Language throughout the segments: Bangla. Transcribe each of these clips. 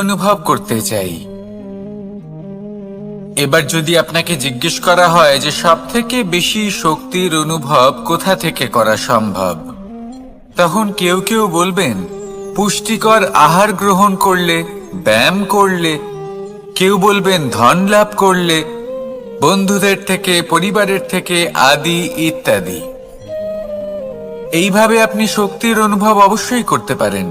অনুভব করতে চাই। এবার যদি আপনাকে জিজ্ঞেস করা হয় যে সবথেকে বেশি শক্তির অনুভব কোথা থেকে করা সম্ভব, তখন কেউ কেউ বলবেন পুষ্টিকর আহার গ্রহণ করলে, ব্যায়াম করলে, কেউ বলবেন ধন লাভ করলে, বন্ধুদের থেকে, পরিবারের থেকে, আদি ইত্যাদি। এইভাবে আপনি শক্তির অনুভব অবশ্যই করতে পারেন,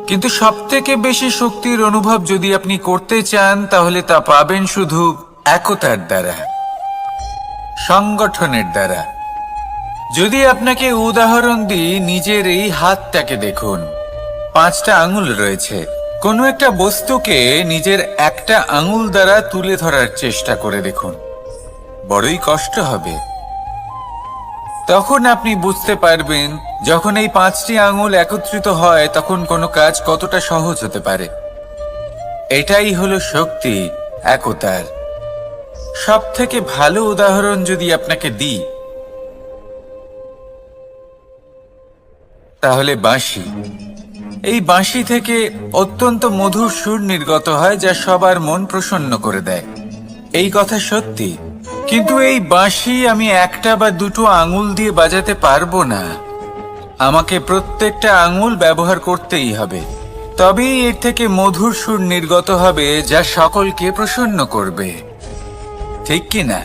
কিন্তু সবথেকে বেশি শক্তির অনুভব যদি আপনি করতে চান তাহলে তা পাবেন শুধু একতার দ্বারা, সংগঠনের দ্বারা। যদি আপনাকে উদাহরণ দিই, নিজের এই হাতটাকে দেখুন, 5টা আঙুল রয়েছে। কোনো একটা বস্তুকে নিজের একটা আঙুল দ্বারা তুলে ধরার চেষ্টা করে দেখুন, বড়ই কষ্ট হবে। তখন আপনি বুঝতে পারবেন যখন এই 5টি আঙুল একত্রিত হয় তখন কোনো কাজ কতটা সহজ হতে পারে। এটাই হলো শক্তি, একতার। সব থেকে ভালো উদাহরণ যদি আপনাকে দিই তাহলে বাঁশি। এই বাঁশি থেকে অত্যন্ত মধুর সুর নির্গত হয় যা সবার মন প্রসন্ন করে দেয়। এই কথা সত্যি, কিন্তু এই বাঁশি আমি একটা বা দুটো আঙুল দিয়ে বাজাতে পারবো না। আমাকে প্রত্যেকটা আঙুল ব্যবহার করতেই হবে, তবেই এর থেকে মধুর সুর নির্গত হবে যা সকলকে প্রসন্ন করবে, ঠিক কি না?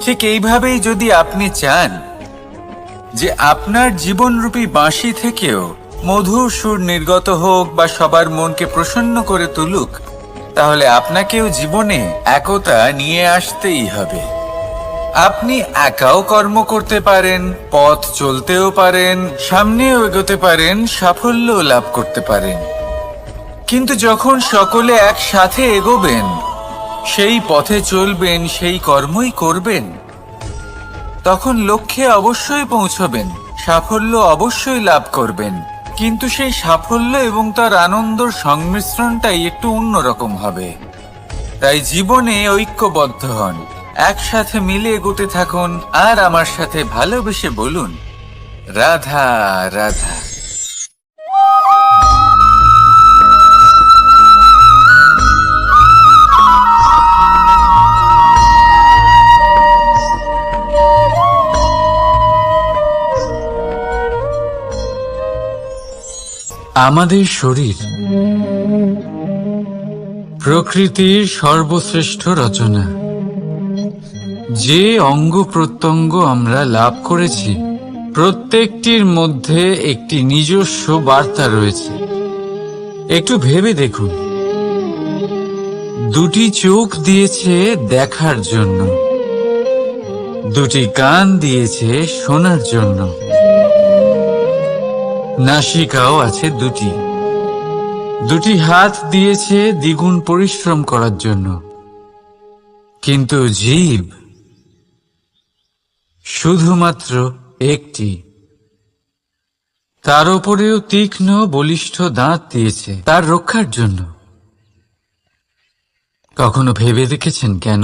ঠিক এইভাবেই যদি আপনি চান যে আপনার জীবনরূপী বাঁশি থেকেও মধুর সুর নির্গত হোক বা সবার মনকে প্রসন্ন করে তুলুক, তাহলে আপনাকেও জীবনে একতা নিয়ে আসতেই হবে। আপনি একাও কর্ম করতে পারেন, পথ চলতেও পারেন, সামনেও এগোতে পারেন, সাফল্যও লাভ করতে পারেন। কিন্তু যখন সকলে একসাথে এগোবেন, সেই পথে চলবেন, সেই কর্মই করবেন, তখন লক্ষ্যে অবশ্যই পৌঁছবেন, সাফল্য অবশ্যই লাভ করবেন। কিন্তু সেই সাফল্য এবং তার আনন্দর সংমিশ্রণটাই একটু অন্যরকম হবে। তাই জীবনে ঐক্যবদ্ধ হন, একসাথে মিলে এগোতে থাকুন, আর আমার সাথে ভালোবেসে বলুন, রাধা রাধা। আমাদের শরীর প্রকৃতির সর্বশ্রেষ্ঠ রচনা। যে অঙ্গ প্রত্যঙ্গ আমরা লাভ করেছি প্রত্যেকটির মধ্যে একটি নিজস্ব বার্তা রয়েছে। একটু ভেবে দেখুন, দুটি চোখ দিয়েছে দেখার জন্য, দুটি কান দিয়েছে শোনার জন্য, নাসিকাও আছে দুটি, দুটি হাত দিয়েছে দ্বিগুণ পরিশ্রম করার জন্য। কিন্তু জীব শুধুমাত্র একটি, তার উপরেও তীক্ষ্ণ বলিষ্ঠ দাঁত দিয়েছে তার রক্ষার জন্য। কখনো ভেবে দেখেছেন কেন?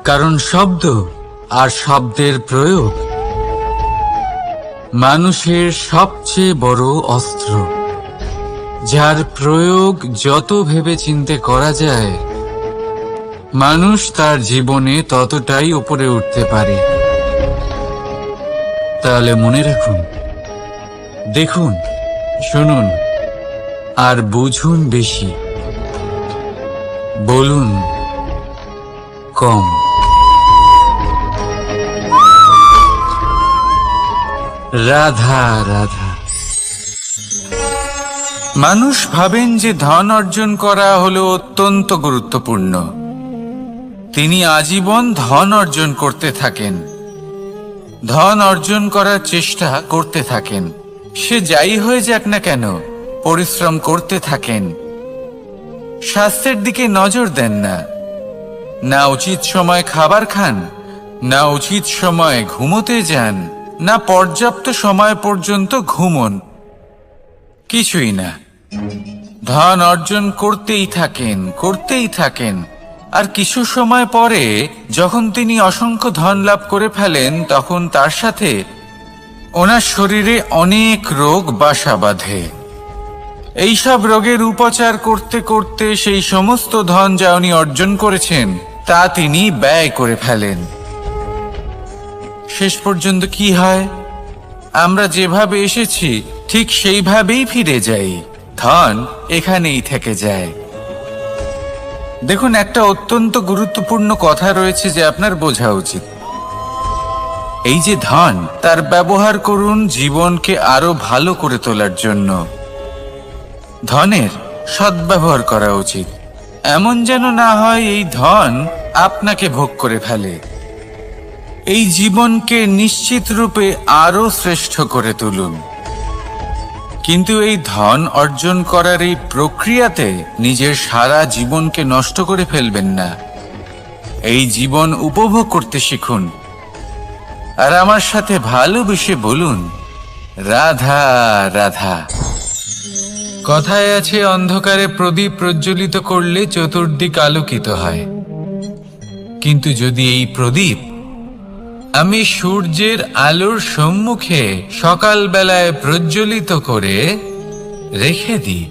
কারণ শব্দ আর শব্দের প্রয়োগ মানুষের সবচেয়ে বড় অস্ত্র, যার প্রয়োগ যত ভেবেচিন্তে করা যায় মানুষ তার জীবনে ততটাই উপরে উঠতে পারে। তাহলে মনে রাখুন, দেখুন, শুনুন আর বুঝুন বেশি, বলুন কম। রাধা রাধা। মানুষ ভাবেন যে ধন অর্জন করা হলো অত্যন্ত গুরুত্বপূর্ণ। তিনি আজীবন ধন অর্জন করতে থাকেন, ধন অর্জন করার চেষ্টা করতে থাকেন। সে যাই হয়ে যাক না কেন, পরিশ্রম করতে থাকেন। স্বাস্থ্যের দিকে নজর দেন না, না উচিত সময় খাবার খান, না উচিত সময় ঘুমোতে যান, না পর্যাপ্ত সময় পর্যন্ত ঘুমন, কিছুই না। ধন অর্জন করতেই থাকেন, করতেই থাকেন। আর কিছু সময় পরে যখন তিনি অসংখ্য ধন লাভ করে ফেলেন, তখন তার সাথে ওনার শরীরে অনেক রোগ বাসা বাঁধে। এইসব রোগের উপচার করতে করতে সেই সমস্ত ধন যা উনি অর্জন করেছেন তা তিনি ব্যয় করে ফেলেন। শেষ পর্যন্ত কি হয়? আমরা যেভাবে এসেছি ঠিক সেইভাবেই ফিরে যাই, ধন এখানেই থেকে যায়। দেখুন, একটা অত্যন্ত গুরুত্বপূর্ণ কথা রয়েছে যে আপনার বোঝা উচিত। এই যে ধন, তার ব্যবহার করুন জীবনকে আরো ভালো করে তোলার জন্য। ধনের সদ্ব্যবহার করা উচিত, এমন যেন না হয় এই ধন আপনাকে ভোগ করে ফেলে। এই জীবনকে নিশ্চিত রূপে আরো শ্রেষ্ঠ করে তুলুন, কিন্তু এই ধন অর্জন করার এই প্রক্রিয়াতে নিজের সারা জীবনকে নষ্ট করে ফেলবেন না। এই জীবন উপভোগ করতে শিখুন, আর আমার সাথে ভালোবেসে বলুন, রাধা রাধা। কথায় আছে, অন্ধকারে প্রদীপ প্রজ্বলিত করলে চতুর্দিক আলোকিত হয়। কিন্তু যদি এই প্রদীপ আমি সূর্যের আলোর সম্মুখে সকালবেলায় প্রজ্বলিত করে রেখে দিই,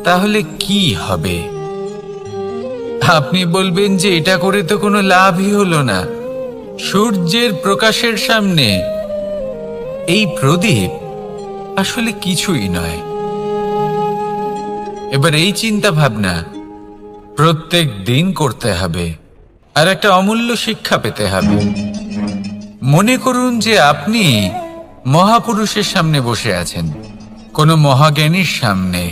তাহলে কি হবে? আপনি বলবেন যে এটা করে তো কোনো লাভই হলো না। সূর্যের প্রকাশের সামনে এই প্রদীপ আসলে কিছুই নয়। এবার এই চিন্তা ভাবনা প্রত্যেক দিন করতে হবে, আর একটা অমূল্য শিক্ষা পেতে হবে। মনে করুন যে আপনি মহাপুরুষের সামনে বসে আছেন, কোনো মহাজ্ঞানীর সামনে।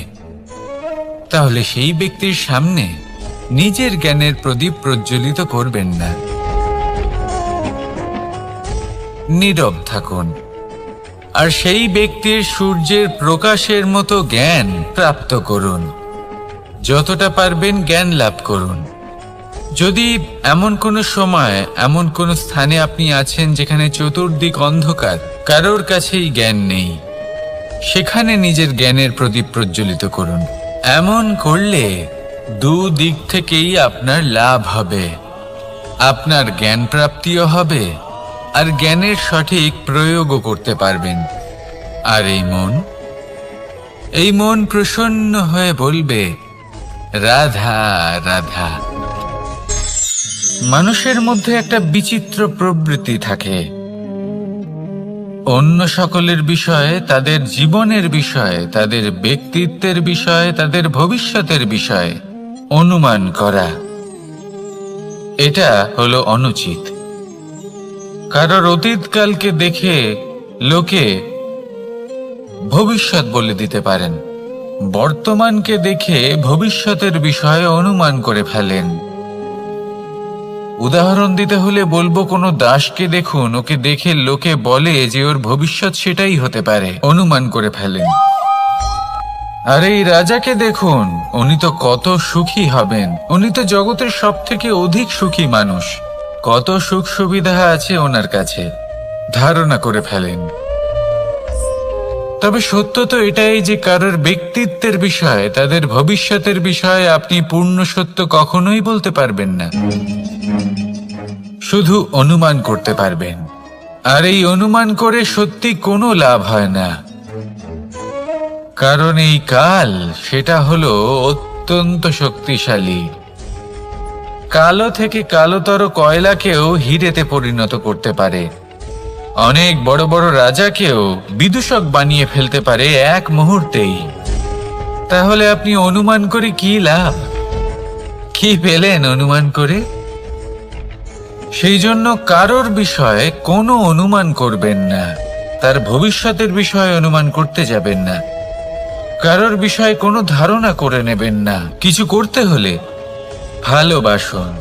তাহলে সেই ব্যক্তির সামনে নিজের জ্ঞানের প্রদীপ প্রজ্বলিত করবেন না, নীরব থাকুন, আর সেই ব্যক্তির সূর্যের প্রকাশের মতো জ্ঞান প্রাপ্ত করুন। যতটা পারবেন জ্ঞান লাভ করুন। যদি এমন কোনো সময়, এমন কোনো স্থানে আপনি আছেন যেখানে চতুর্দিক অন্ধকার, কারোর কাছেই জ্ঞান নেই, সেখানে নিজের জ্ঞানের প্রদীপ প্রজ্বলিত করুন। এমন করলে দুদিক থেকেই আপনার লাভ হবে। আপনার জ্ঞান প্রাপ্তিও হবে, আর জ্ঞানের সঠিক প্রয়োগও করতে পারবেন। আর এই মন প্রসন্ন হয়ে বলবে, রাধা রাধা। মানুষের মধ্যে একটা বিচিত্র প্রবৃত্তি থাকে, অন্য সকলের বিষয়ে, তাদের জীবনের বিষয়ে, তাদের ব্যক্তিত্বের বিষয়ে, তাদের ভবিষ্যতের বিষয়ে অনুমান করা। এটা হলো অনুচিত। কারোর অতীতকালকে দেখে লোকে ভবিষ্যৎ বলে দিতে পারেন, বর্তমানকে দেখে ভবিষ্যতের বিষয়ে অনুমান করে ফেলেন। উদাহরণ দিতে হলে বলবো, কোনো দাসকে দেখুন, ওকে দেখে লোকে বলে যে ওর ভবিষ্যৎ সেটাই হতে পারে, অনুমান করে ফেলেন। আর এই রাজাকে দেখুন, উনি তো কত সুখী হবেন, উনি তো জগতের সব থেকে অধিক সুখী মানুষ, কত সুখ সুবিধা আছে ওনার কাছে, ধারণা করে ফেলেন। তবে সত্য তো এটাই যে কারোর ব্যক্তিত্বের বিষয়ে, তাদের ভবিষ্যতের বিষয়ে আপনি পূর্ণ সত্য কখনোই বলতে পারবেন না, শুধু অনুমান করতে পারবেন। আর এই অনুমান করে সত্যি কোনো লাভ হয় না, কারণ এই কাল সেটা হলো অত্যন্ত শক্তিশালী। কালো থেকে কালোতর কয়লাকেও হিরেতে পরিণত করতে পারে, অনেক বড় বড় রাজাকেও বিদূষক বানিয়ে ফেলতে পারে এক মুহূর্তেই। তাহলে আপনি অনুমান করে কি লাভ? কি পেলেন অনুমান করে? সেই জন্য কারোর বিষয়ে কোনো অনুমান করবেন না, তার ভবিষ্যতের বিষয়ে অনুমান করতে যাবেন না, কারোর বিষয়ে কোনো ধারণা করে নেবেন না। কিছু করতে হলে ভালোবাসুন,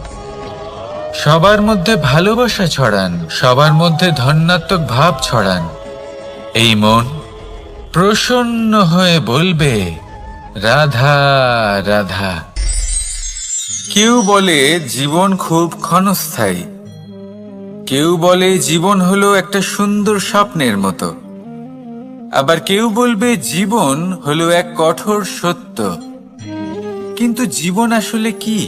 সবার মধ্যে ভালোবাসা ছড়ান, সবার মধ্যে ধন্যাত্মক ভাব ছড়ান। এই মন প্রসন্ন হয়ে বলবে, রাধা রাধা। কেউ বলে জীবন খুব ক্ষণস্থায়ী, কেউ বলে জীবন হলো একটা সুন্দর স্বপ্নের মতো, আবার কেউ বলবে জীবন হলো এক কঠোর সত্য। কিন্তু জীবন আসলে কি?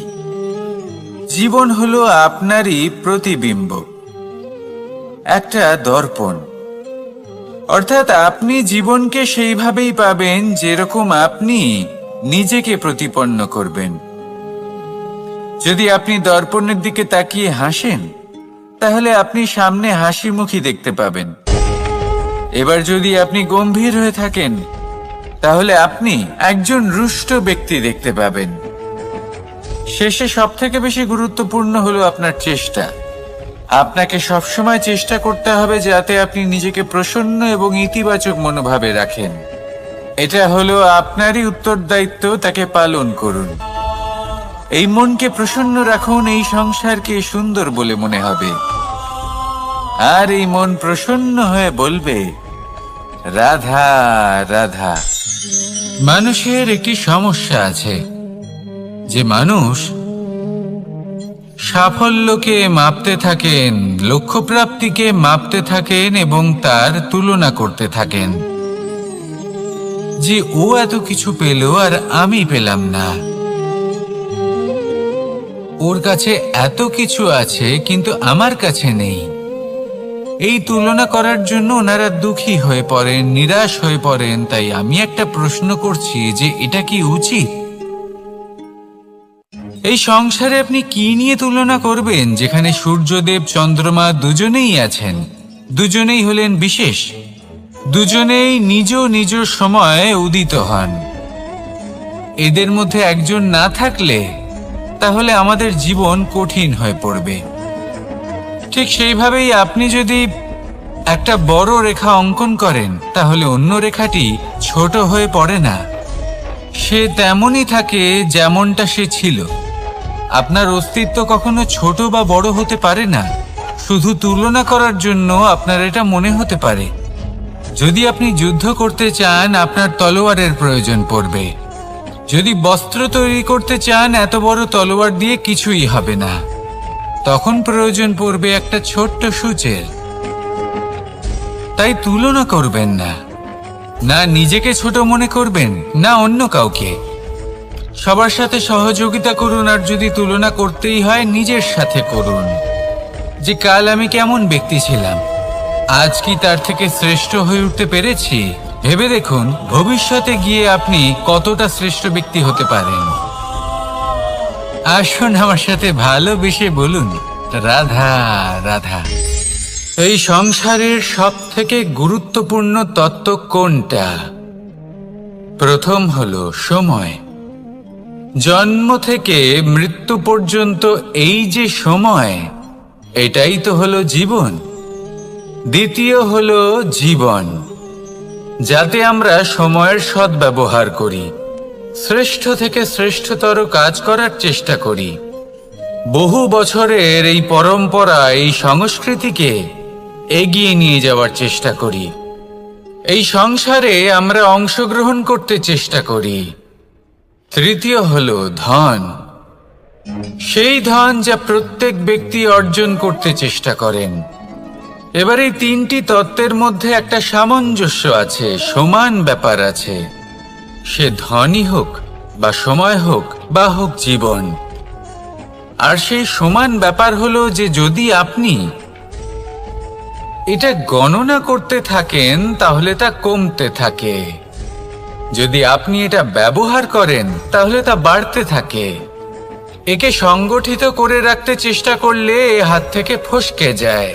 জীবন হলো আপনারই প্রতিবিম্ব, একটা দর্পণ। অর্থাৎ আপনি জীবনকে সেইভাবেই পাবেন যেরকম আপনি নিজেকে প্রতিপন্ন করবেন। যদি আপনি দর্পণের দিকে তাকিয়ে হাসেন, তাহলে আপনি সামনে হাসি মুখী দেখতে পাবেন। এবার যদি আপনি গম্ভীর হয়ে থাকেন, তাহলে আপনি একজন রুষ্ট ব্যক্তি দেখতে পাবেন। শেষে সবথেকে বেশি গুরুত্বপূর্ণ হলো আপনার চেষ্টা। আপনাকে সবসময় চেষ্টা করতে হবে যাতে আপনি নিজেকে প্রসন্ন এবং ইতিবাচক মনোভাবে রাখেন। এটা হলো আপনারই উত্তরদায়িত্ব, তাকে পালন করুন। এই মনকে প্রসন্ন রাখুন, এই সংসারকে সুন্দর বলে মনে হবে। আর এই মন প্রসন্ন হয়ে বলবে, রাধা রাধা। মানুষের একটি সমস্যা আছে যে মানুষ সাফল্যকে মাপতে থাকেন, লক্ষ্যপ্রাপ্তিকে মাপতে থাকেন এবং তার তুলনা করতে থাকেন যে ও এত কিছু পেল আর আমি পেলাম না। ওর কাছে এত কিছু আছে কিন্তু আমার কাছে নেই। এই তুলনা করার জন্য ওনারা দুঃখী হয়ে পড়েন, নিরাশ হয়ে পড়েন। তাই আমি একটা প্রশ্ন করছি যে এটা কি উচিত? এই সংসারে আপনি কি নিয়ে তুলনা করবেন, যেখানে সূর্যদেব চন্দ্রমা দুজনেই আছেন, দুজনেই হলেন বিশেষ, দুজনেই নিজ নিজ সময়ে উদিত হন। এদের মধ্যে একজন না থাকলে তাহলে আমাদের জীবন কঠিন হয়ে পড়বে। ঠিক সেইভাবেই আপনি যদি একটা বড় রেখা অঙ্কন করেন, তাহলে অন্য রেখাটি ছোট হয়ে পড়ে না, সে তেমনই থাকে যেমনটা সে ছিল। আপনার অস্তিত্ব কখনো ছোট বা বড় হতে পারে না। শুধু তুলনা করার জন্য আপনার এটা মনে হতে পারে। যদি আপনি যুদ্ধ করতে চান, আপনার তলোয়ারের প্রয়োজন পড়বে। যদি বস্ত্র তৈরি করতে চান, এত বড় তলোয়ার দিয়ে কিছুই হবে না। তখন প্রয়োজন পড়বে একটা ছোট্ট সূচের। তাই তুলনা করবেন না, না নিজেকে ছোট মনে করবেন, না অন্য কাউকে। সবার সাথে সহযোগিতা করুন, আর যদি তুলনা করতেই হয় নিজের সাথে করুন। যে কাল আমি কেমন ব্যক্তি ছিলাম, আজ কি তার থেকে শ্রেষ্ঠ হয়ে উঠতে পেরেছি? ভেবে দেখুন ভবিষ্যতে গিয়ে আপনি কতটা শ্রেষ্ঠ ব্যক্তি হতে পারেন। আসুন আমার সাথে ভালোবেসে বলুন, রাধা রাধা। এই সংসারের সব থেকে গুরুত্বপূর্ণ তত্ত্ব কোনটা? প্রথম হলো সময়। জন্ম থেকে মৃত্যু পর্যন্ত এই যে সময়, এটাই তো হলো জীবন। দ্বিতীয় হলো জীবন, যাতে আমরা সময়ের সদ্ব্যবহার করি, শ্রেষ্ঠ থেকে শ্রেষ্ঠতর কাজ করার চেষ্টা করি। বহু বছরের এই পরম্পরা, এই সংস্কৃতিকে এগিয়ে নিয়ে যাওয়ার চেষ্টা করি। এই সংসারে আমরা অংশগ্রহণ করতে চেষ্টা করি। তৃতীয় হলো ধন, সেই ধন যা প্রত্যেক ব্যক্তি অর্জন করতে চেষ্টা করেন। এবার এই তিনটি তত্ত্বের মধ্যে একটা সামঞ্জস্য আছে, সমান ব্যাপার আছে। সে ধনই হোক বা সময় হোক বা হোক জীবন। আর সেই সমান ব্যাপার হলো যে যদি আপনি এটা গণনা করতে থাকেন, তাহলে তা কমতে থাকে। যদি আপনি এটা ব্যবহার করেন, তাহলে তা বাড়তে থাকে। একে সংগঠিত করে রাখতে চেষ্টা করলে এ হাত থেকে ফসকে যায়।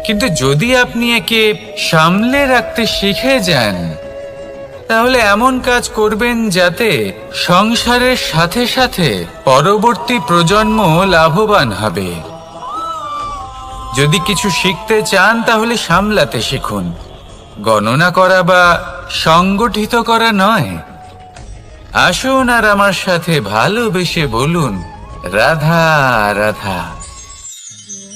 কিন্তু যদি আপনি একে সামলে রাখতে শিখে যান, তাহলে এমন কাজ করবেন যাতে সংসারের সাথে সাথে পরবর্তী প্রজন্ম লাভবান হবে। যদি কিছু শিখতে চান, তাহলে সামলাতে শিখুন, গণনা করা বা সংগঠিত করা নয়। আসুন আর আমার সাথে ভালোবেসে বলুন, রাধা রাধা।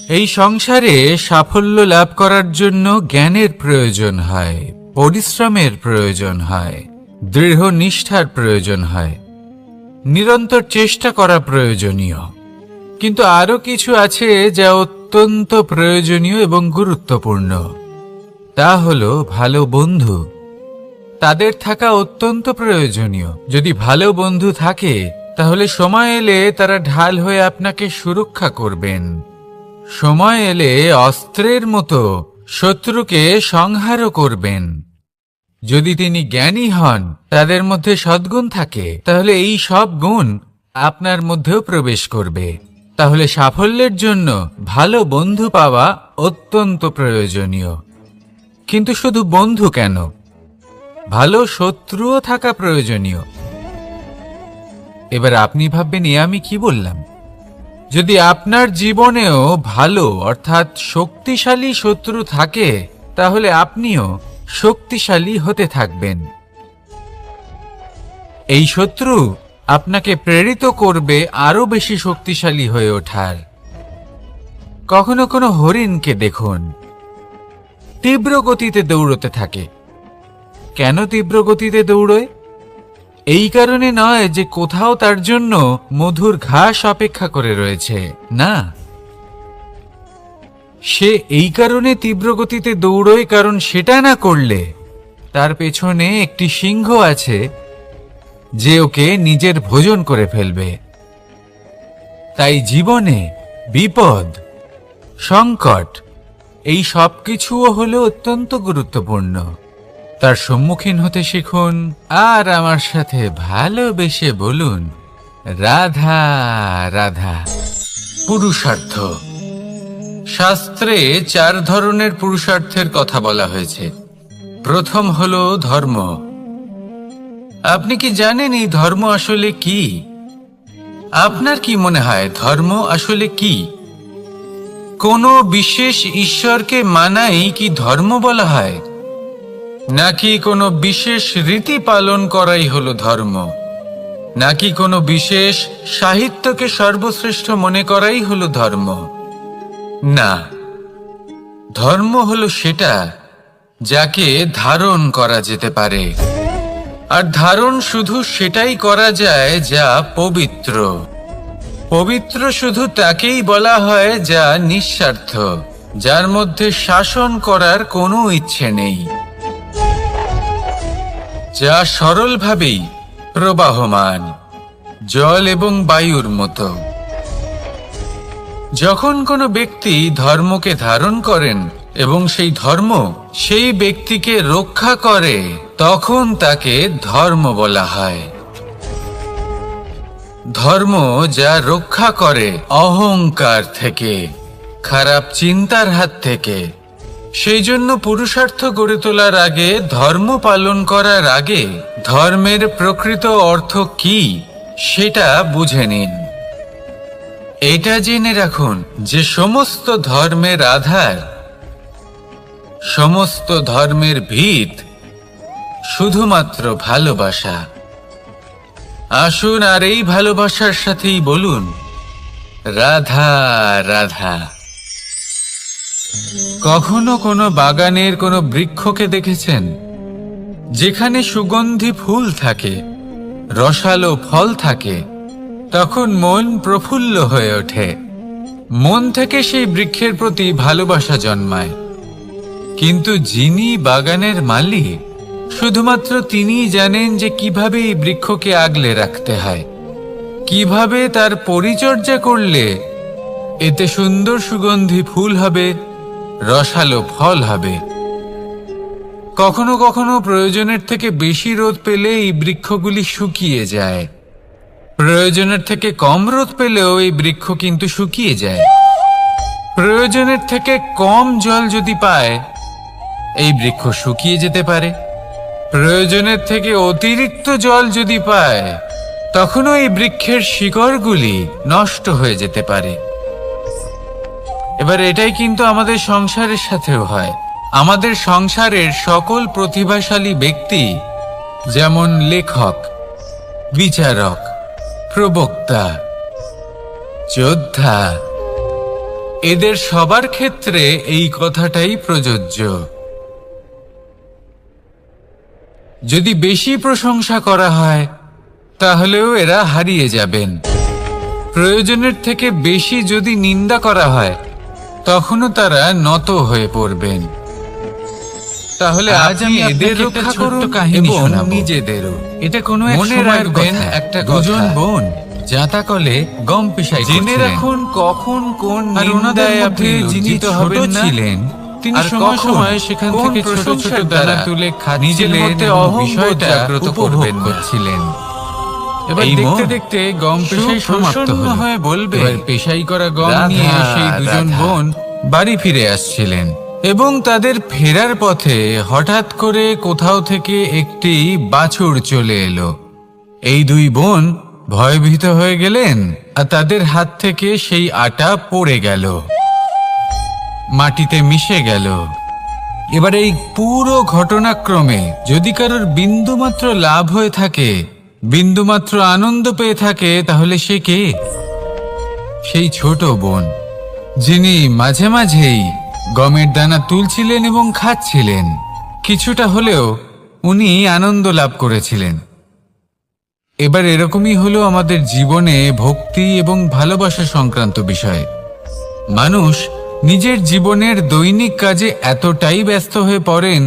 এই সংসারে সাফল্য লাভ করার জন্য জ্ঞানের প্রয়োজন হয়, পরিশ্রমের প্রয়োজন হয়, দৃঢ় নিষ্ঠার প্রয়োজন হয়, নিরন্তর চেষ্টা করা প্রয়োজনীয়। কিন্তু আরো কিছু আছে যা অত্যন্ত প্রয়োজনীয় এবং গুরুত্বপূর্ণ। তা হলো ভালো বন্ধু। তাদের থাকা অত্যন্ত প্রয়োজনীয়। যদি ভালো বন্ধু থাকে, তাহলে সময় এলে তারা ঢাল হয়ে আপনাকে সুরক্ষা করবেন। সময় এলে অস্ত্রের মতো শত্রুকে সংহারও করবেন। যদি তিনি জ্ঞানী হন, তাদের মধ্যে সদ্গুণ থাকে, তাহলে এই সব গুণ আপনার মধ্যেও প্রবেশ করবে। তাহলে সাফল্যের জন্য ভালো বন্ধু পাওয়া অত্যন্ত প্রয়োজনীয়। কিন্তু শুধু বন্ধু কেন, ভালো শত্রুও থাকা প্রয়োজনীয়। এবার আপনি ভাববেন, আমি কি বললাম? যদি আপনার জীবনেও ভালো অর্থাৎ শক্তিশালী শত্রু থাকে, তাহলে আপনিও শক্তিশালী হতে থাকবেন। এই শত্রু আপনাকে প্রেরিত করবে আরো বেশি শক্তিশালী হয়ে ওঠার। কখনো কোনো হরিণকে দেখুন, তীব্র গতিতে দৌড়তে থাকে। কেন তীব্র গতিতে দৌড়য়? এই কারণে নয় যে কোথাও তার জন্য মধুর ঘাস অপেক্ষা করে রয়েছে, না। সে এই কারণে তীব্র গতিতে দৌড়য় কারণ সেটা না করলে তার পেছনে একটি সিংহ আছে যে ওকে নিজের ভোজন করে ফেলবে। তাই জীবনে বিপদ, সংকট এই সব কিছুও হলো অত্যন্ত গুরুত্বপূর্ণ। তার সম্মুখীন হতে শিখুন আর আমার সাথে ভালোবেসে বলুন, রাধা রাধা। পুরুষার্থ। শাস্ত্রে 4 ধরনের পুরুষার্থের কথা বলা হয়েছে। প্রথম হলো ধর্ম। আপনি কি জানেন এই ধর্ম আসলে কি? আপনার কি মনে হয় ধর্ম আসলে কি? কোনো বিশেষ ঈশ্বরকে মানাই কি ধর্ম বলা হয়? নাকি কোনো বিশেষ রীতি পালন করাই হলো ধর্ম? নাকি কোনো বিশেষ সাহিত্যকে সর্বশ্রেষ্ঠ মনে করাই হলো ধর্ম? না, ধর্ম হলো সেটা যাকে ধারণ করা যেতে পারে। আর ধারণ শুধু সেটাই করা যায় যা পবিত্র। পবিত্র শুধু তাকেই বলা হয় যা নিঃস্বার্থ, যার মধ্যে শাসন করার কোনো ইচ্ছে নেই, যা সরলভাবেই প্রবাহমান, জল এবং বায়ুর মতো। যখন কোনো ব্যক্তি ধর্মকে ধারণ করেন এবং সেই ধর্ম সেই ব্যক্তিকে রক্ষা করে, তখন তাকে ধর্ম বলা হয়। ধর্ম যা রক্ষা করে অহংকার থেকে, খারাপ চিন্তার হাত থেকে। সেই জন্য পুরুষার্থ গড়ে তোলার আগে, ধর্ম পালন করার আগে ধর্মের প্রকৃত অর্থ কি সেটা বুঝে নিন। এটা জেনে রাখুন যে সমস্ত ধর্মের আধার, সমস্ত ধর্মের ভিত শুধুমাত্র ভালোবাসা। আসুন আর এই ভালোবাসার সাথেই বলুন, রাধা রাধা। কখনো কোনো বাগানের কোনো বৃক্ষকে দেখেছেন যেখানে সুগন্ধি ফুল থাকে, রসালো ফল থাকে? তখন মন প্রফুল্ল হয়ে ওঠে, মন থেকে সেই বৃক্ষের প্রতি ভালোবাসা জন্মায়। কিন্তু যিনি বাগানের মালিক, শুধুমাত্র তিনিই জানেন যে কিভাবে এই বৃক্ষকে আগলে রাখতে হয়, কিভাবে তার পরিচর্যা করলে এতে সুন্দর সুগন্ধি ফুল হবে, রসালো ফল হবে। কখনো কখনো প্রয়োজনের থেকে বেশি রোদ পেলে এই বৃক্ষগুলি শুকিয়ে যায়, প্রয়োজনের থেকে কম রোদ পেলেও এই বৃক্ষ কিন্তু শুকিয়ে যায়। প্রয়োজনের থেকে কম জল যদি পায়, এই বৃক্ষ শুকিয়ে যেতে পারে। প্রয়োজনের থেকে অতিরিক্ত জল যদি পায়, তখনও এই বৃক্ষের শিকড়গুলি নষ্ট হয়ে যেতে পারে। এবার এটাই কিন্তু আমাদের সংসারের সাথেও হয়। আমাদের সংসারের সকল প্রতিভাশালী ব্যক্তি, যেমন লেখক, বিচারক, প্রবক্তা, যোদ্ধা, এদের সবার ক্ষেত্রে এই কথাটাই প্রযোজ্য। যদি বেশি প্রশংসা করা হয়, তাহলেও এরা হারিয়ে যাবেন। প্রয়োজনের থেকে বেশি যদি নিন্দা করা হয়, তখনও তারা নত হয়ে পড়বেন। তাহলে আজ আমি এদের রক্ষা করুন এবং নিজেদেরও। এটা কোনো এক সময়ের কথা, একটা দুজন বোন যাতা কলে গম পিষাই করছিলেন। জেনে রাখুন কখন কোন নিন্দায় আপনি লজ্জিত হবেন না। ছিলেন তিনি আর সময় কখন, সময় সেখান কোন থেকে ছোট ছোট প্রশংসার দানা দ্বারা তুলে নিজের খাচ্ছিলেন মধ্যে এবং অহংবোধ বিষয়টা জাগ্রত উপভোগ করবেন না। করছিলেন। এবার এই দেখতে মন দেখতে গম পেশাই সমাপ্ত সুপ্রসন্ন হলো। হয়ে বলবে, এবার পেশাই করা গম রাধা, নিয়ে সেই দুজন রাধা। বোন বাড়ি ফিরে আসছিলেন এবং তাদের ফেরার পথে হঠাৎ করে কোথাও থেকে একটি বাছুর চলে এলো। এই দুই বোন ভয়ভীত হয়ে গেলেন আর তাদের হাত থেকে সেই আটা পড়ে গেল, মাটিতে মিশে গেল। এবার এই পুরো ঘটনাক্রমে যদি কারোর বিন্দুমাত্র লাভ হয়ে থাকে, বিন্দুমাত্র আনন্দ পেয়ে থাকে, তাহলে সে কে? সেই ছোট বোন, যিনি মাঝে মাঝেই গমের দানা তুলছিলেন এবং খাচ্ছিলেন। কিছুটা হলেও উনি আনন্দ লাভ করেছিলেন। এবার এরকমই হলো আমাদের জীবনে ভক্তি এবং ভালোবাসা সংক্রান্ত বিষয়। মানুষ নিজের জীবনের দৈনিক কাজে এতটাই ব্যস্ত হয়ে পড়েন,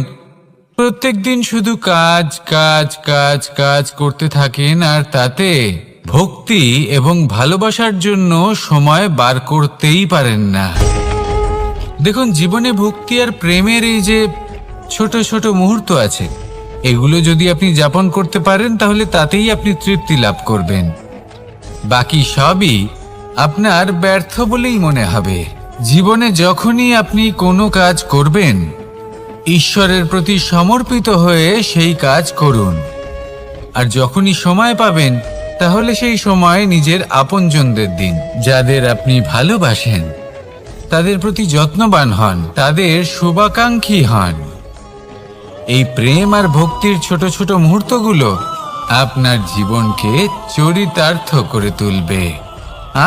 প্রত্যেক দিন শুধু কাজ কাজ কাজ কাজ করতে থাকেন, আর তাতে ভক্তি এবং ভালোবাসার জন্য সময় বার করতেই পারেন না। দেখুন, জীবনে ভক্তি আর প্রেমের এই যে ছোট ছোট মুহূর্ত আছে, এগুলো যদি আপনি যাপন করতে পারেন তাহলে তাতেই আপনি তৃপ্তি লাভ করবেন। বাকি সবই আপনার ব্যর্থ বলেই মনে হবে। জীবনে যখনই আপনি কোনো কাজ করবেন, ঈশ্বরের প্রতি সমর্পিত হয়ে সেই কাজ করুন। আর যখনই সময় পাবেন, তাহলে সেই সময় নিজের আপনজনদের দিন। যাদের আপনি ভালোবাসেন তাদের প্রতি যত্নবান হন, তাদের শুভাকাঙ্ক্ষী হন। এই প্রেম আর ভক্তির ছোট ছোট মুহূর্তগুলো আপনার জীবনকে চরিতার্থ করে তুলবে।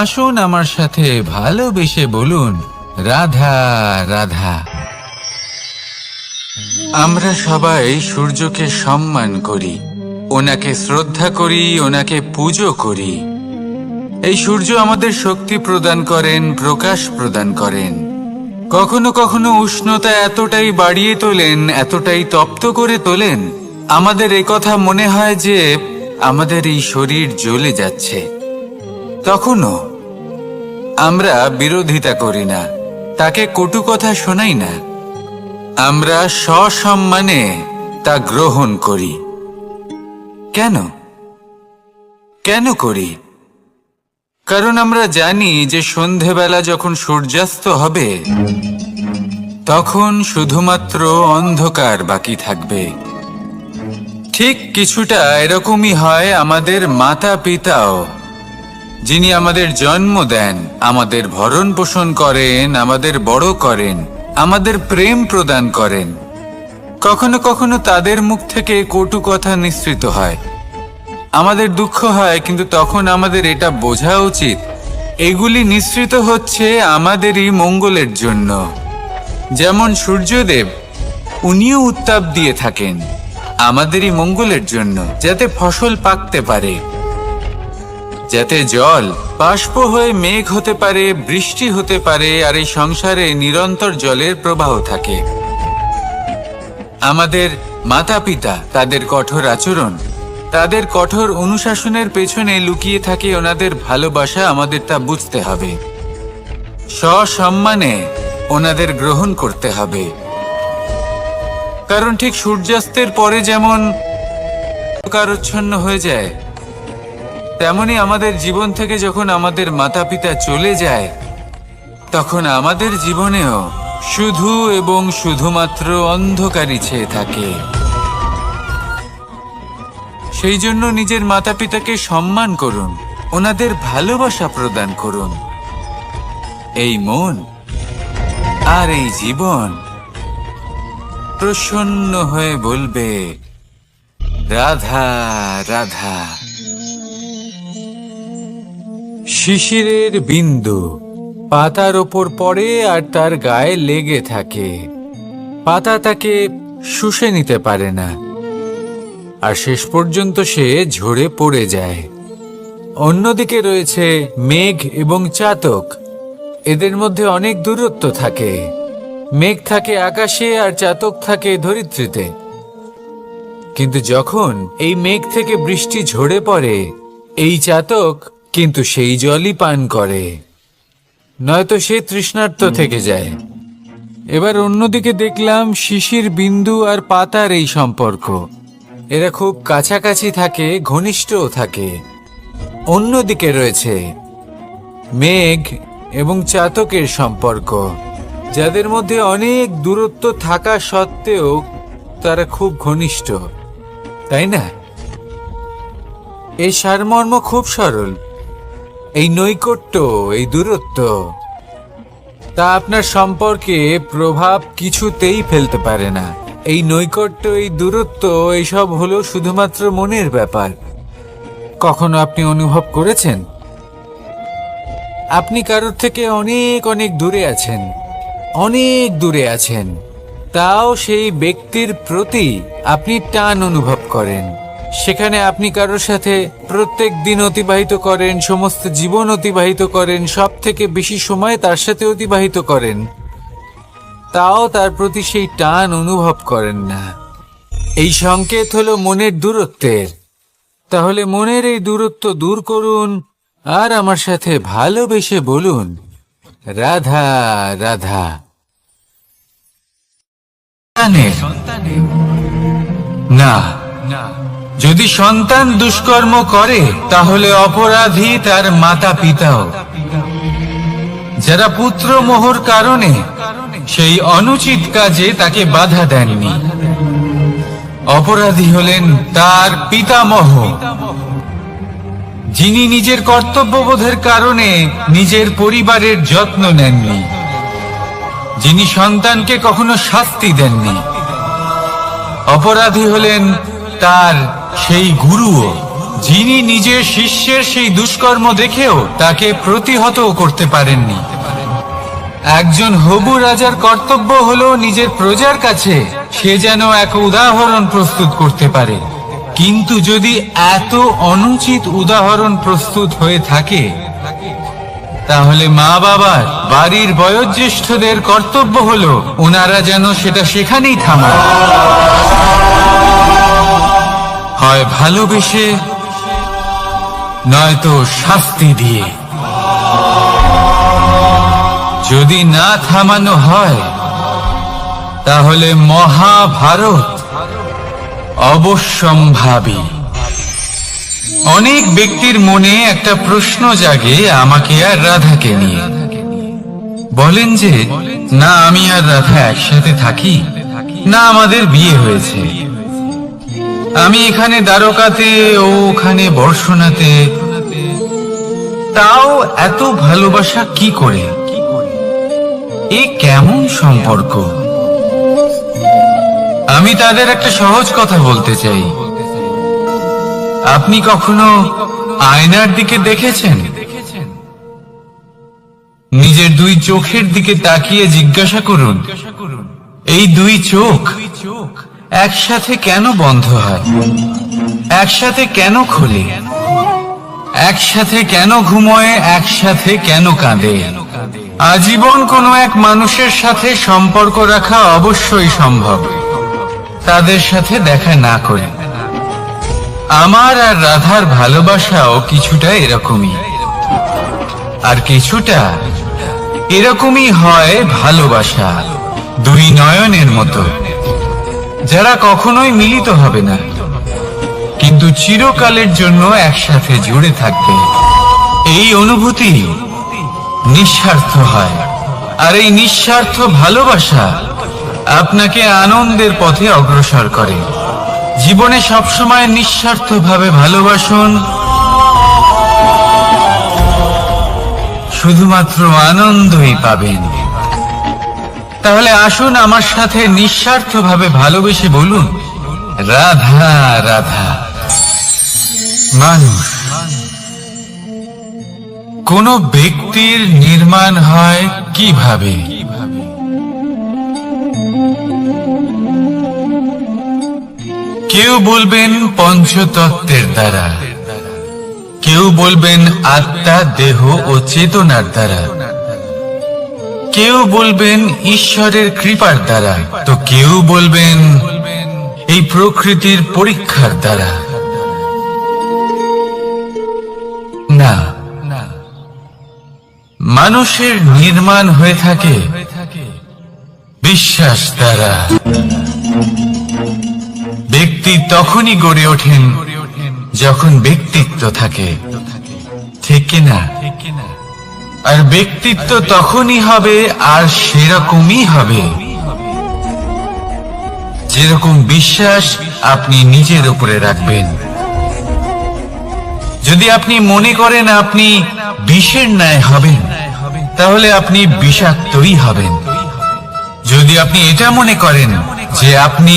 আসুন আমার সাথে ভালোবেসে বলুন, রাধা রাধা। আমরা সবাই সূর্যকে সম্মান করি, ওনাকে শ্রদ্ধা করি, ওনাকে পুজো করি। এই সূর্য আমাদের শক্তি প্রদান করেন, প্রকাশ প্রদান করেন। কখনো কখনো উষ্ণতা এতটাই বাড়িয়ে তোলেন, এতটাই তপ্ত করে তোলেন, আমাদের কথা মনে হয় যে আমাদের এই শরীর জ্বলে যাচ্ছে। তখনও আমরা বিরোধিতা করি না, তাকে কটু কথা শোনাই না। আমরা সসম্মানে তা গ্রহণ করি। কেন কেন করি? কারণ আমরা জানি যে সন্ধেবেলা যখন সূর্যাস্ত হবে, তখন শুধুমাত্র অন্ধকার বাকি থাকবে। ঠিক কিছুটা এরকমই হয় আমাদের মাতা পিতাও, যিনি আমাদের জন্ম দেন, আমাদের ভরণ পোষণ করেন, আমাদের বড় করেন, আমাদের প্রেম প্রদান করেন। কখনো কখনো তাদের মুখ থেকে কটু কথা নিঃসৃত হয়, আমাদের দুঃখ হয়, কিন্তু তখন আমাদের এটা বোঝা উচিত এগুলি নিঃসৃত হচ্ছে আমাদেরই মঙ্গলের জন্য। যেমন সূর্যদেব, উনিও উত্তাপ দিয়ে থাকেন আমাদেরই মঙ্গলের জন্য, যাতে ফসল পাকতে পারে, যাতে জল বাষ্প হয়ে মেঘ হতে পারে, বৃষ্টি হতে পারে, আর এই সংসারে নিরন্তর জলের প্রবাহ থাকে। আমাদের মাতা পিতা, তাদের কঠোর আচরণ, তাদের কঠোর অনুশাসনের পেছনে লুকিয়ে থাকে ওনাদের ভালোবাসা। আমাদের তা বুঝতে হবে, সসম্মানে ওনাদের গ্রহণ করতে হবে। কারণ ঠিক সূর্যাস্তের পরে যেমন অন্ধকারাচ্ছন্ন হয়ে যায়, তেমনি আমাদের জীবন থেকে যখন আমাদের মাতা পিতা চলে যায়, তখন আমাদের জীবনেও শুধু এবং শুধুমাত্র অন্ধকারই ছেয়ে থাকে। সেই জন্য নিজের মাতা পিতাকে সম্মান করুন, ওনাদের ভালোবাসা প্রদান করুন। এই মন আর এই জীবন প্রসন্ন হয়ে বলবে, রাধা রাধা। শিশিরের বিন্দু পাতার ওপর পড়ে আর তার গায়ে লেগে থাকে। পাতা তাকে শুষে নিতে পারে না, আর শেষ পর্যন্ত সে ঝরে পড়ে যায়। অন্যদিকে রয়েছে মেঘ এবং চাতক। এদের মধ্যে অনেক দূরত্ব থাকে। মেঘ থাকে আকাশে আর চাতক থাকে ধরিত্রীতে। কিন্তু যখন এই মেঘ থেকে বৃষ্টি ঝরে পড়ে, এই চাতক কিন্তু সেই জলই পান করে, নয়তো সে তৃষ্ণার্ত থেকে যায়। এবার অন্যদিকে দেখলাম শিশির বিন্দু আর পাতার এই সম্পর্ক। এরা খুব কাছাকাছি থাকে, ঘনিষ্ঠও থাকে। অন্যদিকে রয়েছে মেঘ এবং চাতকের সম্পর্ক, যাদের মধ্যে অনেক দূরত্ব থাকা সত্ত্বেও তারা খুব ঘনিষ্ঠ, তাই না? এই সারমর্ম খুব সরল। এই নৈকট্য, এই দূরত্ব, তা আপনার সম্পর্কে প্রভাব কিছুতেই ফেলতে পারে না। এই নৈকট্য, এই দূরত্ব, এইসব হলো শুধুমাত্র মনের ব্যাপার। কখনো আপনি অনুভব করেছেন আপনি কারোর থেকে অনেক অনেক দূরে আছেন, অনেক দূরে আছেন, তাও সেই ব্যক্তির প্রতি আপনি টান অনুভব করেন। সেখানে আপনি কারোর সাথে প্রত্যেক দিন অতিবাহিত করেন, সমস্ত জীবন অতিবাহিত করেন, সব থেকে বেশি সময় তার সাথে অতিবাহিত করেন, তাও তার প্রতি সেই টান অনুভব করেন না। এই সংকেত হলো মনের দূরত্বের। তাহলে মনের এই দূরত্ব দূর করুন আর আমার সাথে ভালোবেসে বলুন, রাধা রাধা। না, যদি সন্তান দুষ্কর্ম করে তাহলে অপরাধী তার মাতা পিতাও, যারা পুত্র মোহর কারণে সেই অনুচিত কাজে তাকে বাধা দেননি। অপরাধী হলেন তার পিতামহ, যিনি নিজের কর্তব্যবোধের কারণে নিজের পরিবারের যত্ন নেননি, যিনি সন্তানকে কখনো শাস্তি দেননি। অপরাধী হলেন তার সেই গুরুও, যিনি নিজের শিষ্যের সেই দুষ্কর্ম দেখেও তাকে প্রতিহত করতে পারেননি। একজন হবু রাজার কর্তব্য হলো নিজের প্রজার কাছে সে যেন এক উদাহরণ প্রস্তুত করতে পারে। কিন্তু যদি এত অনুচিত উদাহরণ প্রস্তুত হয়ে থাকে, তাহলে মা বাবার, বাড়ির বয়োজ্যেষ্ঠদের কর্তব্য হলো ওনারা যেন সেটা সেখানেই থামায়, হয় ভালোবেসে নয়তো শাস্তি দিয়ে। যদি না থামানো হয় তাহলে মহাভারত অবশ্যম্ভাবী। অনেক ব্যক্তির মনে একটা প্রশ্ন জাগে আমাকে আর রাধাকে নিয়ে। বলেন যে না আমি আর রাধা একসাথে থাকি, না আমাদের বিয়ে হয়েছে, আমি এখানে দ্বারকাতে ও ওখানে বর্ষণাতে, তাও এত ভালোবাসা কি করে? এ কেমন সম্পর্ক? আমি তাদের একটা সহজ কথা বলতে চাই। আপনি কখনো আয়নার দিকে দেখেছেন? নিজের দুই চোখের দিকে তাকিয়ে জিজ্ঞাসা করুন, এই দুই চোখ একসাথে কেন বন্ধ হয়? একসাথে কেন খোলে? একসাথে কেন ঘুমোয়? একসাথে কেন কাঁদে? আজীবন কোনো এক মানুষের সাথে সম্পর্ক রাখা অবশ্যই সম্ভব, তাদের সাথে দেখা না করে। আমার আর রাধার ভালোবাসাও কিছুটা এরকমই, আর কিছুটা এরকমই হয় ভালোবাসা দুই নয়নের মতো, যারা কখনোই মিলিত হবে না, কিন্তু চিরকালের জন্য একসাথে জুড়ে থাকবে। এই অনুভূতি নিঃস্বার্থ হয়, আর এই নিঃস্বার্থ ভালোবাসা আপনাকে আনন্দের পথে অগ্রসর করে। জীবনে সবসময় নিঃস্বার্থভাবে ভালোবাসুন, শুধুমাত্র আনন্দই পাবেন। তাহলে আসুন আমার সাথে নিঃস্বার্থভাবে ভালোবেসে বলুন, রাধা রাধা। মানুষ, কোন ব্যক্তির নির্মাণ হয় কিভাবে? কেউ বলবেন পঞ্চতত্ত্বের দ্বারা, কেউ বলবেন আত্মা, দেহ ও চেতনার দ্বারা, কেউ বলবেন ঈশ্বরের কৃপার দ্বারা, তো কেউ বলবেন এই প্রকৃতির পরীক্ষার দ্বারা। না, মানুষের নির্মাণ হয়ে থাকে বিশ্বাস দ্বারা ব্যক্তি তখনই গড়ে ওঠেন যখন ব্যক্তিত্ব থাকে, ঠিক কিনা? আর ব্যক্তিত্ব তখনই হবে আর সেরকমই হবে যেরকম বিশ্বাস আপনি নিজের উপরে রাখবেন। যদি আপনি মনে করেন আপনি বিষের ন্যায় হবেন, তাহলে আপনি বিষাক্তই হবেন। যদি আপনি এটা মনে করেন যে আপনি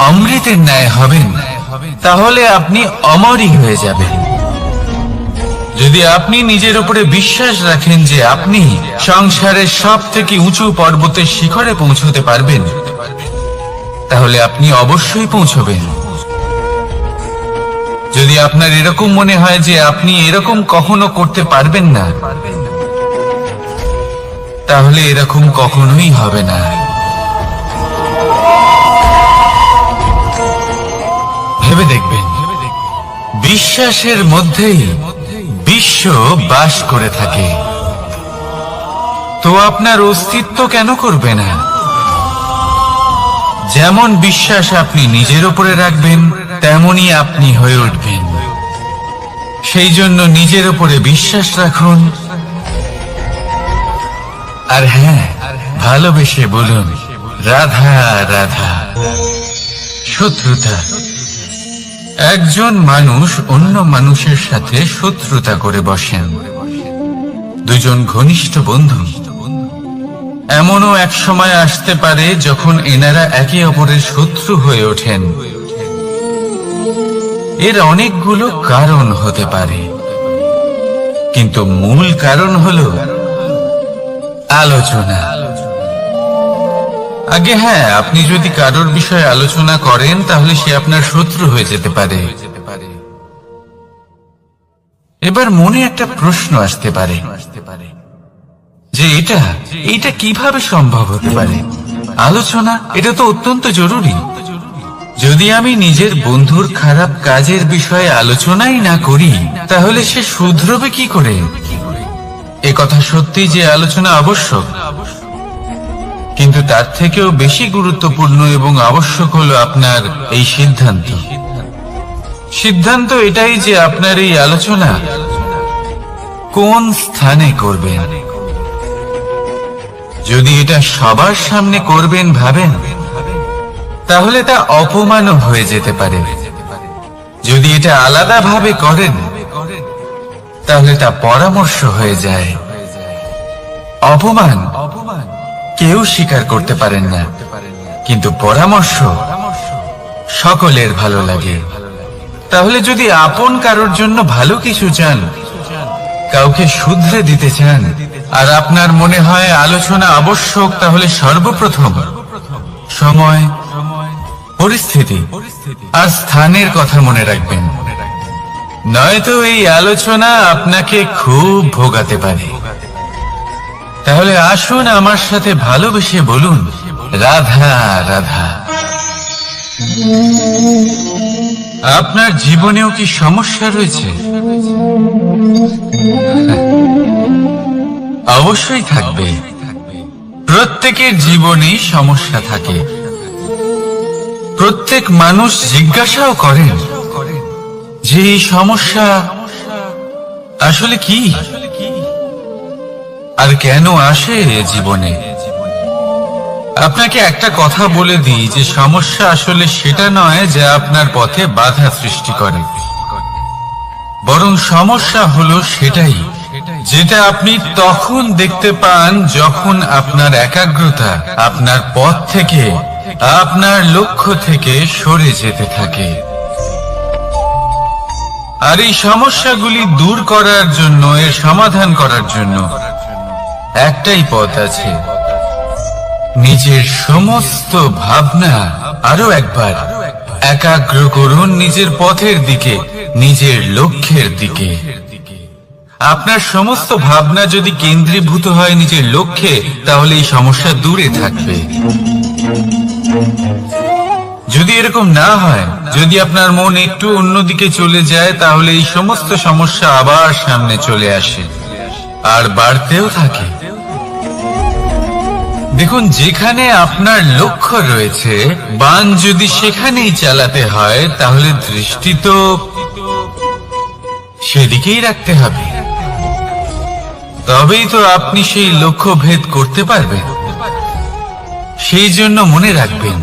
অমৃতের ন্যায় হবেন, তাহলে আপনি অমরই হয়ে যাবেন। যদি আপনি নিজের উপরে বিশ্বাস রাখেন যে আপনি সংসারের সব থেকে উঁচু পর্বতের শিখরে পৌঁছতে পারবেন, তাহলে আপনি অবশ্যই পৌঁছবেন। যদি আপনার এরকম মনে হয় যে আপনি এরকম কখনো করতে পারবেন না, তাহলে এরকম কখনোই হবে না। ভেবে দেখবেন, বিশ্বাসের মধ্যেই বিশ্ব বাস করে থাকে। তো আপনার অস্তিত্ব কেন করবে না? যেমন বিশ্বাস আপনি নিজের উপরে রাখবেন, তেমনই আপনি হয়ে উঠবেন। সেই জন্য নিজের উপরে বিশ্বাস রাখুন। আর হ্যাঁ, ভালোবেসে বলুন রাধা রাধা। শত্রুতা। একজন মানুষ অন্য মানুষের সাথে শত্রুতা করে বসেন। দুজন ঘনিষ্ঠ বন্ধু। এমনও এক সময় আসতে পারে যখন এনারা একে অপরের শত্রু হয়ে ওঠেন। এর অনেকগুলো কারণ হতে পারে, কিন্তু মূল কারণ হলো আলোচনা। আগে হ্যাঁ, আপনি যদি কারোর বিষয়ে আলোচনা করেন তাহলে সে আপনার শত্রু হয়ে যেতে পারে। এবার মনে একটা প্রশ্ন আসতে পারে যে এটা কিভাবে সম্ভব হতে পারে? আলোচনা, এটা তো অত্যন্ত জরুরি। যদি আমি নিজের বন্ধুর খারাপ কাজের বিষয়ে আলোচনাই না করি, তাহলে সে শুধরবে কি করে? এ কথা সত্যি যে আলোচনা আবশ্যক, কিন্তু তার থেকেও বেশি গুরুত্বপূর্ণ এবং আবশ্যক হলো আপনার এই সিদ্ধান্ত। সিদ্ধান্ত এটাই যে আপনার এই আলোচনা কোন স্থানে করবেন। যদি এটা সবার সামনে করবেন ভাবেন, তাহলে তা অপমানও হয়ে যেতে পারে। যদি এটা আলাদাভাবে করেন, তাহলে তা পরামর্শ হয়ে যায়। অপমান কেউ স্বীকার করতে পারেন না, কিন্তু পরামর্শ সকলের ভালো লাগে। তাহলে যদি আপন কারোর জন্য ভালো কিছু চান, কাউকে শুধরে দিতে চান, আর আপনার মনে হয় আলোচনা আবশ্যক, তাহলে সর্বপ্রথম সময়, পরিস্থিতি আর স্থানের কথা মনে রাখবেন। নয়তো এই আলোচনা আপনাকে খুব ভোগাতে পারে। তাহলে আসুন আমার সাথে ভালোবেসে বলুন রাধা রাধা। আপনার জীবনেও কি সমস্যা রয়েছে? অবশ্যই থাকবে। প্রত্যেকের জীবনেই সমস্যা থাকে। প্রত্যেক মানুষ জিজ্ঞাসাও করেন যে এই সমস্যা আসলে কি আর কেন আসে জীবনে। আপনাকে একটা কথা বলে দিই যে সমস্যা আসলে সেটা নয় যা আপনার পথে বাধা সৃষ্টি করে, বরং সমস্যা হলো সেটাই যেটা আপনি তখন দেখতে পান যখন আপনার একাগ্রতা আপনার পথ থেকে, আপনার লক্ষ্য থেকে সরে যেতে থাকে। আর এই সমস্যাগুলি দূর করার জন্য, এর সমাধান করার জন্য একটাই পথ আছে। নিজের সমস্ত ভাবনা আরো একবার একাগ্র করুন নিজের পথের দিকে, নিজের লক্ষ্যের দিকে। আপনার সমস্ত ভাবনা যদি কেন্দ্রীভূত হয় নিজের লক্ষ্যে, তাহলে এই সমস্যা দূরে থাকবে। যদি এরকম না হয়, যদি আপনার মন একটু অন্যদিকে চলে যায়, তাহলে এই সমস্ত সমস্যা আবার সামনে চলে আসে আর বাড়তেও থাকে। দেখুন, যেখানে আপনার লক্ষ্য রয়েছে, বান যদি সেখানেই চালাতে হয়, তাহলে দৃষ্টি তো সেদিকেই রাখতে হবে। তবেই তো আপনি সেই লক্ষ্য ভেদ করতে পারবেন। সেই জন্য মনে রাখবেন,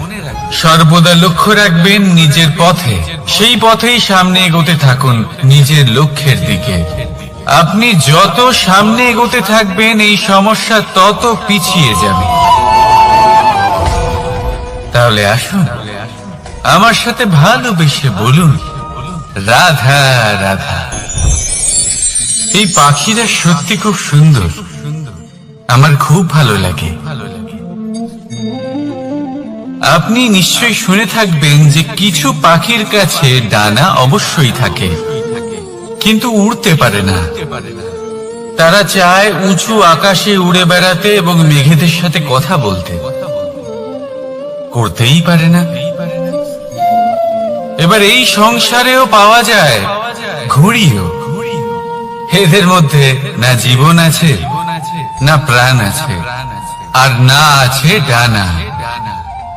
সর্বদা লক্ষ্য রাখবেন নিজের পথে, সেই পথেই সামনে এগোতে থাকুন নিজের লক্ষ্যের দিকে। আপনি যত সামনে এগোতে থাকবেন, এই সমস্যা তত পিছিয়ে যাবে। তাহলে আসুন, আমার সাথে ভালোবেসে বলুন, রাধা রাধা। এই পাখিরা সত্যি খুব সুন্দর, আমার খুব ভালো লাগে। আপনি নিশ্চয়ই শুনে থাকবেন যে কিছু পাখির কাছে ডানা অবশ্যই থাকে, কিন্তু উড়তে পারে না। তারা চায় উঁচু আকাশে উড়ে বেড়াতে এবং মেঘেদের সাথে কথা বলতে, করতেই পারে না। এবার এই সংসারেও পাওয়া যায় ঘুড়িও। এদের মধ্যে না জীবন আছে, না প্রাণ আছে, আর না আছে ডানা,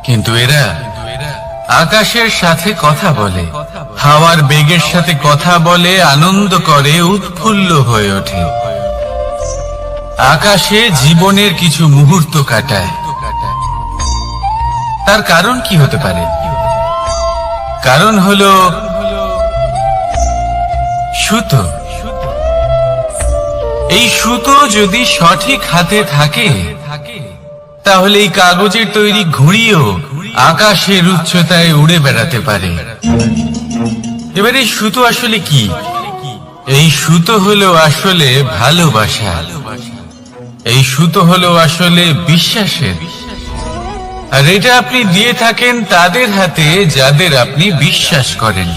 কিন্তু এরা আকাশের সাথে কথা বলে, হাওয়ার বেগের সাথে কথা বলে, আনন্দ করে, উৎফুল্ল হয়ে ওঠে। আকাশে জীবনের কিছু মুহূর্ত কাটায়। তার কারণ কি হতে পারে? কারণ হলো সুতো। এই সুতো যদি সঠিক হাতে থাকে, তাহলে এই কাগজের তৈরি ঘুড়িও আকাশের উচ্চতায় উড়ে বেড়াতে পারে। এবার এই সুতো আসলে কি? এই সুতো হলো আসলে ভালোবাসা। এই সুতো হলো আসলে বিশ্বাসের। আর এটা আপনি দিয়ে থাকেন তাদের হাতে যাদের আপনি বিশ্বাস করেন,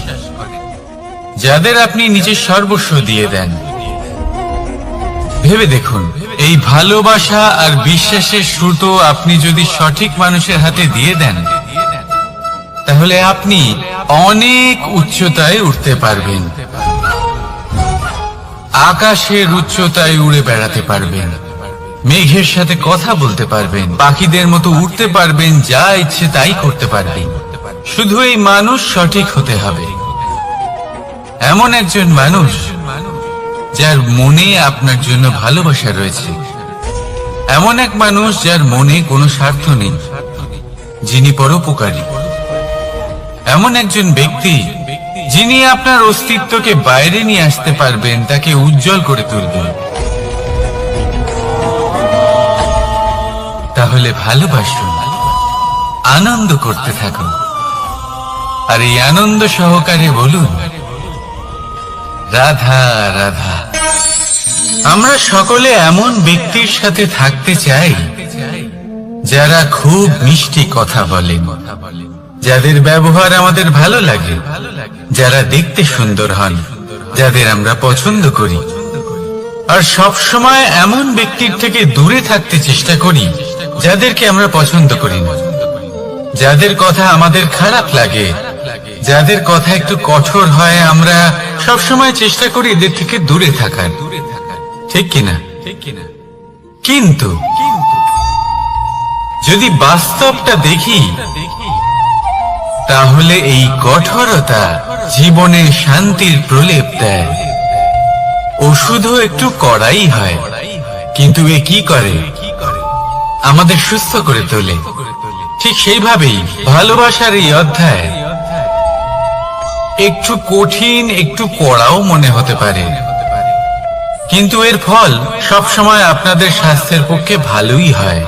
যাদের আপনি নিজের সর্বস্ব দিয়ে দেন। ভেবে দেখুন, এই ভালোবাসা আর বিশ্বাসের সুতো আপনি যদি সঠিক মানুষের হাতে দিয়ে দেন, তাহলে আপনি অনেক উচ্চতায় উঠতে পারবেন, আকাশের উচ্চতায় উড়ে বেড়াতে পারবেন, মেঘের সাথে কথা বলতে পারবেন, পাখিদের মতো উঠতে পারবেন, যা ইচ্ছে তাই করতে পারবেন। শুধু এই মানুষ সঠিক হতে হবে, এমন একজন মানুষ যার মনে আপনার জন্য ভালোবাসা রয়েছে, এমন এক মানুষ যার মনে কোনো স্বার্থ নেই, যিনি পরোপকারী, এমন একজন ব্যক্তি যিনি আপনার অস্তিত্বকে বাইরে নিয়ে আসতে পারবেন, তাকে উজ্জ্বল করে তুলবেন। তাহলে ভালোবাসুন, আনন্দ করতে থাকুন, আর এই আনন্দ সহকারে বলুন, রাধা রাধা। আমরা সকলে এমন ব্যক্তির সাথে থাকতে চাই যারা খুব মিষ্টি কথা বলেন, যাদের ব্যবহার আমাদের ভালো লাগে, যারা দেখতে সুন্দর হন, যাদের আমরা পছন্দ করি। আর সব সময় এমন ব্যক্তির থেকে দূরে থাকতে চেষ্টা করি যাদেরকে আমরা পছন্দ করি না, যাদের কথা আমাদের খারাপ লাগে, যাদের কথা একটু কঠোর হয়। আমরা সব সময় চেষ্টা করি এদের থেকে দূরে থাকার, ঠিক কিনা? কিন্তু যদি বাস্তবটা দেখি, তাহলে এই কঠোরতা জীবনে শান্তির প্রলেপ দেয়। ওষুধও একটু কড়াই হয়, কিন্তু এ কি করে? আমাদের সুস্থ করে তোলে। ঠিক সেইভাবেই ভালোবাসার এই অধ্যায় একটু কঠিন, একটু কড়াও মনে হতে পারে, কিন্তু এর ফল সবসময় আপনাদের স্বাস্থ্যের পক্ষে ভালোই হয়।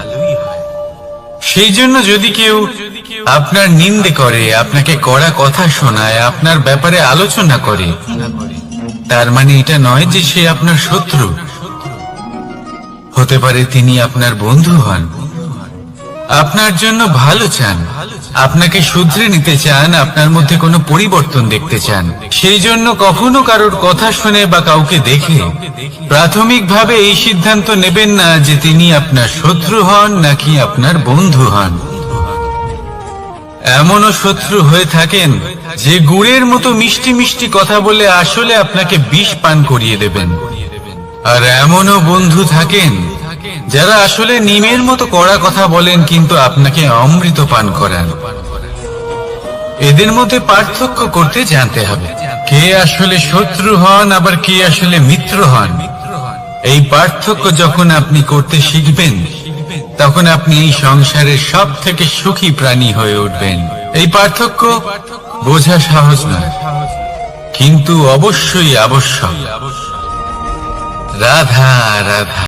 সেই জন্য যদি কেউ আপনার নিন্দে করে, আপনাকে কড়া কথা শোনায়, আপনার ব্যাপারে আলোচনা করে, তার মানে এটা নয় যে সে আপনার শত্রু। হতে পারে তিনি আপনার বন্ধু হন, আপনার জন্য ভালো চান, আপনাকে শুধরে নিতে চান, আপনার মধ্যে কোনো পরিবর্তন দেখতে চান। সেই জন্য কখনো কারোর কথা শুনে বা কাউকে দেখে প্রাথমিকভাবে এই সিদ্ধান্ত নেবেন না যে তিনি আপনার শত্রু হন নাকি আপনার বন্ধু হন। এমনও শত্রু হয়ে থাকেন যে গুড়ের মতো মিষ্টি মিষ্টি কথা বলে আসলে আপনাকে বিষ পান করিয়ে দেবেন। আর এমনও বন্ধু থাকেন যারা আসলে নিমের মতো কড়া কথা বলেন কিন্তু আপনাকে অমৃত পান করান। এদের মধ্যে পার্থক্য করতে জানতে হবে, কে আসলে শত্রু হন আবার কে আসলে মিত্র হন। এই পার্থক্য যখন আপনি করতে শিখবেন, তখন আপনি এই সংসারের সব থেকে সুখী প্রাণী হয়ে উঠবেন। এই পার্থক্য বোঝা সহজ নয়, কিন্তু অবশ্যই আবশ্যক। রাধা রাধা।